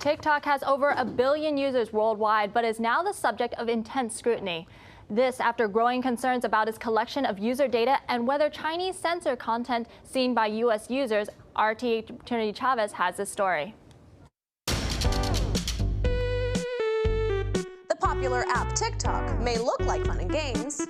TikTok has over 1 billion users worldwide, but is now the subject of intense scrutiny. This after growing concerns about its collection of user data and whether Chinese censor content seen by U.S. users. RT Trinity Chavez has this story. The popular app TikTok may look like fun and games,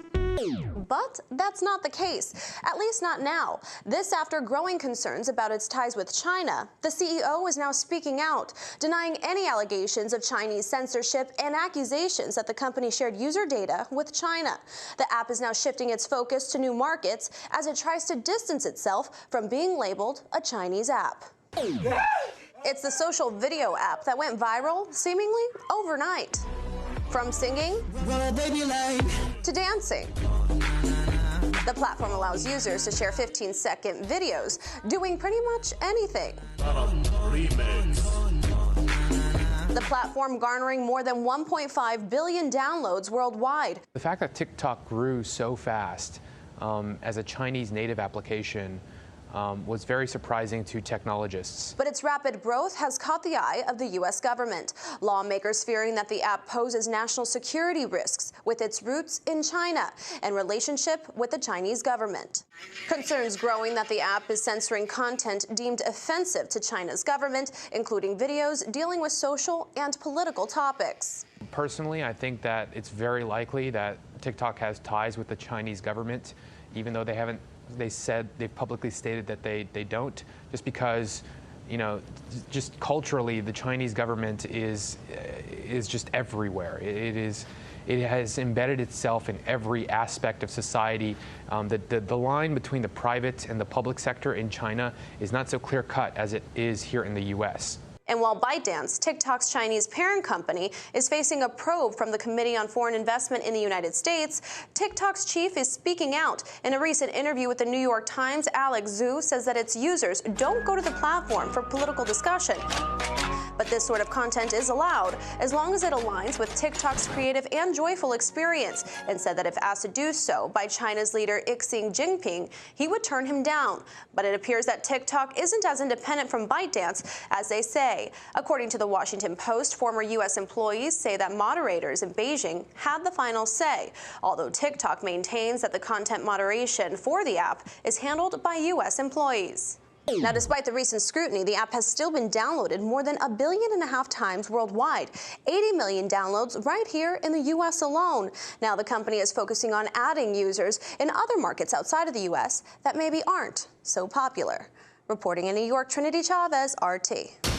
but that's not the case, at least not now. This after growing concerns about its ties with China. The CEO is now speaking out, denying any allegations of Chinese censorship and accusations that the company shared user data with China. The app is now shifting its focus to new markets as it tries to distance itself from being labeled a Chinese app. It's the social video app that went viral seemingly overnight. From singing to dancing. The platform allows users to share 15-second videos, doing pretty much anything. The platform garnering more than 1.5 billion downloads worldwide. The fact that TikTok grew so fast as a Chinese native application was very surprising to technologists. But its rapid growth has caught the eye of the U.S. government. Lawmakers fearing that the app poses national security risks with its roots in China and relationship with the Chinese government. Concerns growing that the app is censoring content deemed offensive to China's government, including videos dealing with social and political topics. Personally, I think that it's very likely that TikTok has ties with the Chinese government, even though they've publicly stated that they don't, just because, you know, just culturally the Chinese government is just everywhere. It has embedded itself in every aspect of society. The line between the private and the public sector in China is not so clear-cut as it is here in the U.S. And while ByteDance, TikTok's Chinese parent company, is facing a probe from the Committee on Foreign Investment in the United States, TikTok's chief is speaking out. In a recent interview with the New York Times, Alex Zhu says that its users don't go to the platform for political discussion. But this sort of content is allowed as long as it aligns with TikTok's creative and joyful experience, and said that if asked to do so by China's leader Xi Jinping, he would turn him down. But it appears that TikTok isn't as independent from ByteDance as they say. According to the Washington Post, former U.S. employees say that moderators in Beijing had the final say, although TikTok maintains that the content moderation for the app is handled by U.S. employees. Now, despite the recent scrutiny, the app has still been downloaded more than 1.5 billion times worldwide, 80 million downloads right here in the U.S. alone. Now, the company is focusing on adding users in other markets outside of the U.S. that maybe aren't so popular. Reporting in New York, Trinity Chavez, RT.